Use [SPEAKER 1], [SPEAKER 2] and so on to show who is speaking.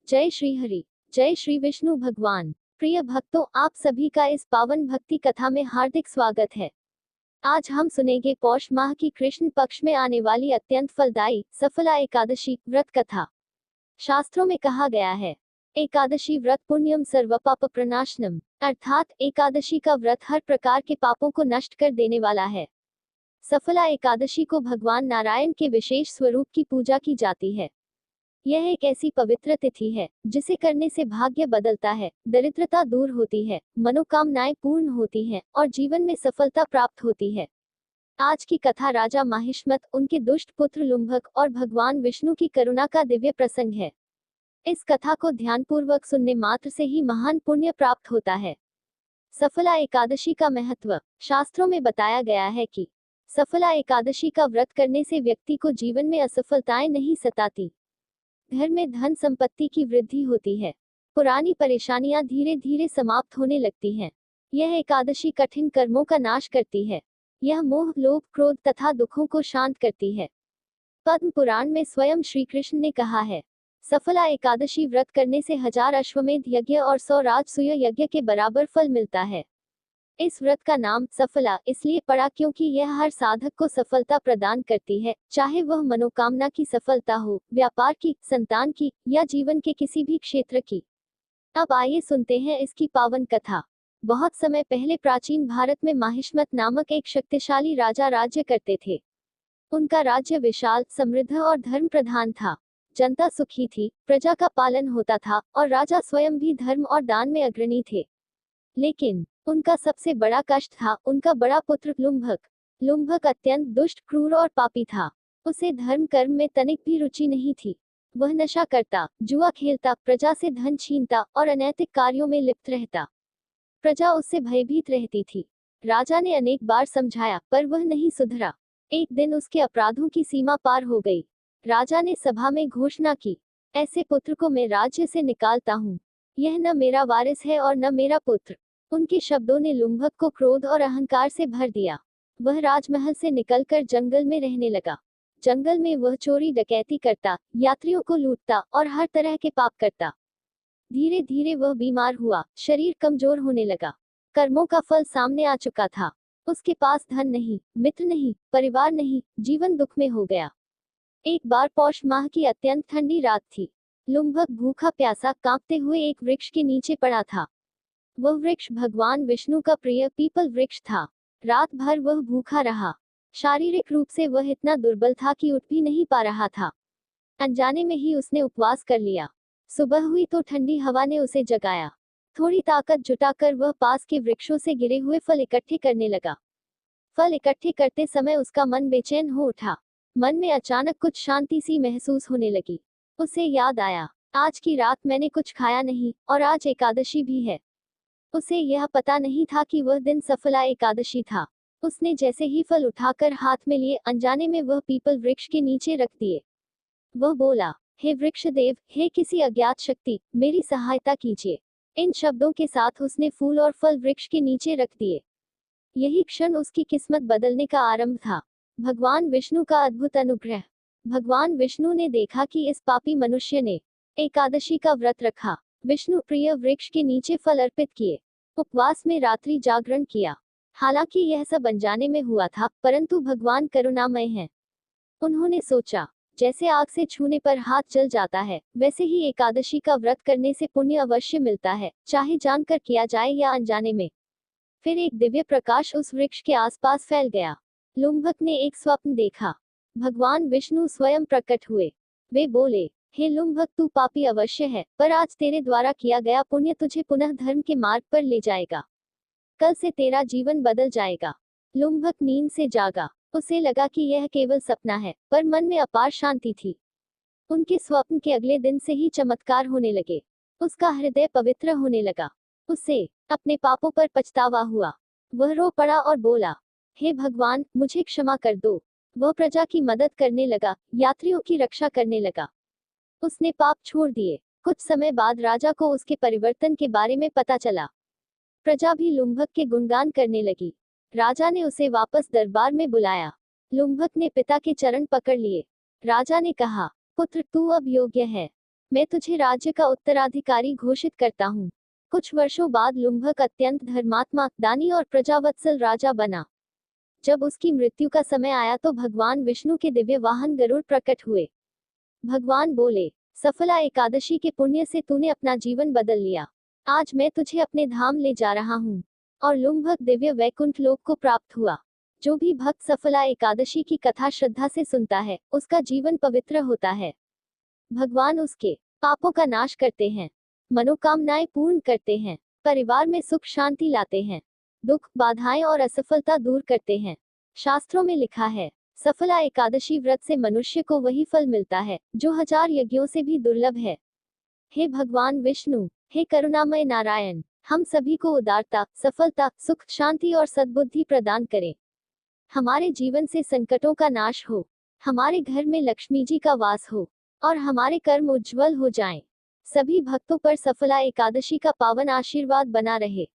[SPEAKER 1] जय श्री हरि, जय श्री विष्णु भगवान। प्रिय भक्तों, आप सभी का इस पावन भक्ति कथा में हार्दिक स्वागत है। आज हम सुनेंगे पौष माह की कृष्ण पक्ष में आने वाली अत्यंत फलदायी सफला एकादशी व्रत कथा। शास्त्रों में कहा गया है, एकादशी व्रत पुण्यम सर्व पाप प्रनाशनम, अर्थात एकादशी का व्रत हर प्रकार के पापों को नष्ट कर देने वाला है। सफला एकादशी को भगवान नारायण के विशेष स्वरूप की पूजा की जाती है। यह एक ऐसी पवित्र तिथि है जिसे करने से भाग्य बदलता है, दरिद्रता दूर होती है, मनोकामनाएं पूर्ण होती हैं और जीवन में सफलता प्राप्त होती है। आज की कथा राजा माहिष्मत, उनके दुष्ट पुत्र लुम्भक और भगवान विष्णु की करुणा का दिव्य प्रसंग है। इस कथा को ध्यानपूर्वक सुनने मात्र से ही महान पुण्य प्राप्त होता है। सफला एकादशी का महत्व। शास्त्रों में बताया गया है कि सफला एकादशी का व्रत करने से व्यक्ति को जीवन में असफलताएं नहीं सताती, घर में धन संपत्ति की वृद्धि होती है, पुरानी परेशानियां धीरे धीरे समाप्त होने लगती हैं। यह एकादशी कठिन कर्मों का नाश करती है। यह मोह, लोभ, क्रोध तथा दुखों को शांत करती है। पद्म पुराण में स्वयं श्री कृष्ण ने कहा है, सफला एकादशी व्रत करने से 1000 अश्वमेध यज्ञ और 100 राजसूय यज्ञ के बराबर फल मिलता है। इस व्रत का नाम सफला इसलिए पड़ा क्योंकि यह हर साधक को सफलता प्रदान करती है, चाहे वह मनोकामना की सफलता हो, व्यापार की, संतान की या जीवन के किसी भी क्षेत्र की। अब आइए सुनते हैं इसकी पावन कथा। बहुत समय पहले प्राचीन भारत में माहिष्मत नामक एक शक्तिशाली राजा राज्य करते थे। उनका राज्य विशाल, समृद्ध और धर्म प्रधान था। जनता सुखी थी, प्रजा का पालन होता था और राजा स्वयं भी धर्म और दान में अग्रणी थे। लेकिन उनका सबसे बड़ा कष्ट था उनका बड़ा पुत्र लुम्भक। लुम्भक अत्यंत दुष्ट, क्रूर और पापी था। उसे धर्म कर्म में तनिक भी रुचि नहीं थी। वह नशा करता, जुआ खेलता, प्रजा से धन छीनता और अनैतिक कार्यों में लिप्त रहता। प्रजा उससे भयभीत रहती थी। राजा ने अनेक बार समझाया, पर वह नहीं सुधरा। एक दिन उसके अपराधों की सीमा पार हो गई। राजा ने सभा में घोषणा की, ऐसे पुत्र को मैं राज्य से निकालता हूँ। यह न मेरा वारिस है और न मेरा पुत्र। उनके शब्दों ने लुम्भक को क्रोध और अहंकार से भर दिया। वह राजमहल से निकलकर जंगल में रहने लगा। जंगल में वह चोरी डकैती करता, यात्रियों को लूटता और हर तरह के पाप करता। धीरे धीरे वह बीमार हुआ, शरीर कमजोर होने लगा। कर्मों का फल सामने आ चुका था। उसके पास धन नहीं, मित्र नहीं, परिवार नहीं, जीवन दुख में हो गया। एक बार पौष माह की अत्यंत ठंडी रात थी। लुम्भक भूखा प्यासा कांपते हुए एक वृक्ष के नीचे पड़ा था। वह वृक्ष भगवान विष्णु का प्रिय पीपल वृक्ष था। रात भर वह भूखा रहा। शारीरिक रूप से वह इतना दुर्बल था कि उठ भी नहीं पा रहा था। अनजाने में ही उसने उपवास कर लिया। सुबह हुई तो ठंडी हवा ने उसे जगाया। थोड़ी ताकत जुटाकर वह पास के वृक्षों से गिरे हुए फल इकट्ठे करने लगा। फल इकट्ठे करते समय उसका मन बेचैन हो उठा। मन में अचानक कुछ शांति सी महसूस होने लगी। उसे याद आया, आज की रात मैंने कुछ खाया नहीं और आज एकादशी भी है। उसे यह पता नहीं था कि वह दिन सफला एकादशी था। उसने जैसे ही फल उठाकर हाथ में लिए, अनजाने में वह पीपल वृक्ष के नीचे रख दिए। वह बोला, हे वृक्षदेव, हे किसी अज्ञात शक्ति, मेरी सहायता कीजिए। इन शब्दों के साथ उसने फूल और फल वृक्ष के नीचे रख दिए। यही क्षण उसकी किस्मत बदलने का आरंभ था। भगवान विष्णु का अद्भुत अनुग्रह। भगवान विष्णु ने देखा कि इस पापी मनुष्य ने एकादशी का व्रत रखा, विष्णु प्रिय वृक्ष के नीचे फल अर्पित किए, उपवास में रात्रि जागरण किया। हालांकि यह सब अनजाने में हुआ था, परंतु भगवान करुणामय हैं। उन्होंने सोचा, जैसे आग से छूने पर हाथ जल जाता है, वैसे ही एकादशी का व्रत करने से पुण्य अवश्य मिलता है, चाहे जानकर किया जाए या अनजाने में। फिर एक दिव्य प्रकाश उस वृक्ष के आसपास फैल गया। लुम्भक ने एक स्वप्न देखा। भगवान विष्णु स्वयं प्रकट हुए। वे बोले, हे लुम्भक, तू पापी अवश्य है, पर आज तेरे द्वारा किया गया पुण्य तुझे पुनः धर्म के मार्ग पर ले जाएगा। कल से तेरा जीवन बदल जाएगा। लुम्भक नींद से जागा। उसे लगा कि यह केवल सपना है, पर मन में अपार शांति थी। उनके स्वप्न के अगले दिन से ही चमत्कार होने लगे। उसका हृदय पवित्र होने लगा। उसे अपने पापों पर पछतावा हुआ। वह रो पड़ा और बोला, हे भगवान, मुझे क्षमा कर दो। वह प्रजा की मदद करने लगा, यात्रियों की रक्षा करने लगा। उसने पाप छोड़ दिए। कुछ समय बाद राजा को उसके परिवर्तन के बारे में पता चला। प्रजा भी लुम्भक के गुणगान करने लगी। राजा ने उसे वापस दरबार में बुलाया। लुम्भक ने पिता के चरण पकड़ लिए। राजा ने कहा, पुत्र, तू अब योग्य है। मैं तुझे राज्य का उत्तराधिकारी घोषित करता हूँ। कुछ वर्षों बाद लुम्भक अत्यंत धर्मात्मा, दानी और प्रजावत्सल राजा बना। जब उसकी मृत्यु का समय आया तो भगवान विष्णु के दिव्य वाहन गरुड़ प्रकट हुए। भगवान बोले, सफला एकादशी के पुण्य से तूने अपना जीवन बदल लिया। आज मैं तुझे अपने धाम ले जा रहा हूँ। और लुम्भक दिव्य वैकुंठ लोक को प्राप्त हुआ। जो भी भक्त सफला एकादशी की कथा श्रद्धा से सुनता है, उसका जीवन पवित्र होता है। भगवान उसके पापों का नाश करते हैं, मनोकामनाएं पूर्ण करते हैं, परिवार में सुख शांति लाते हैं, दुख, बाधाएं और असफलता दूर करते हैं। शास्त्रों में लिखा है, सफला एकादशी व्रत से मनुष्य को वही फल मिलता है जो 1000 यज्ञों से भी दुर्लभ है। हे भगवान विष्णु, हे करुणामय नारायण, हम सभी को उदारता, सफलता, सुख, शांति और सद्बुद्धि प्रदान करें। हमारे जीवन से संकटों का नाश हो, हमारे घर में लक्ष्मी जी का वास हो और हमारे कर्म उज्जवल हो जाएं। सभी भक्तों पर सफला एकादशी का पावन आशीर्वाद बना रहे।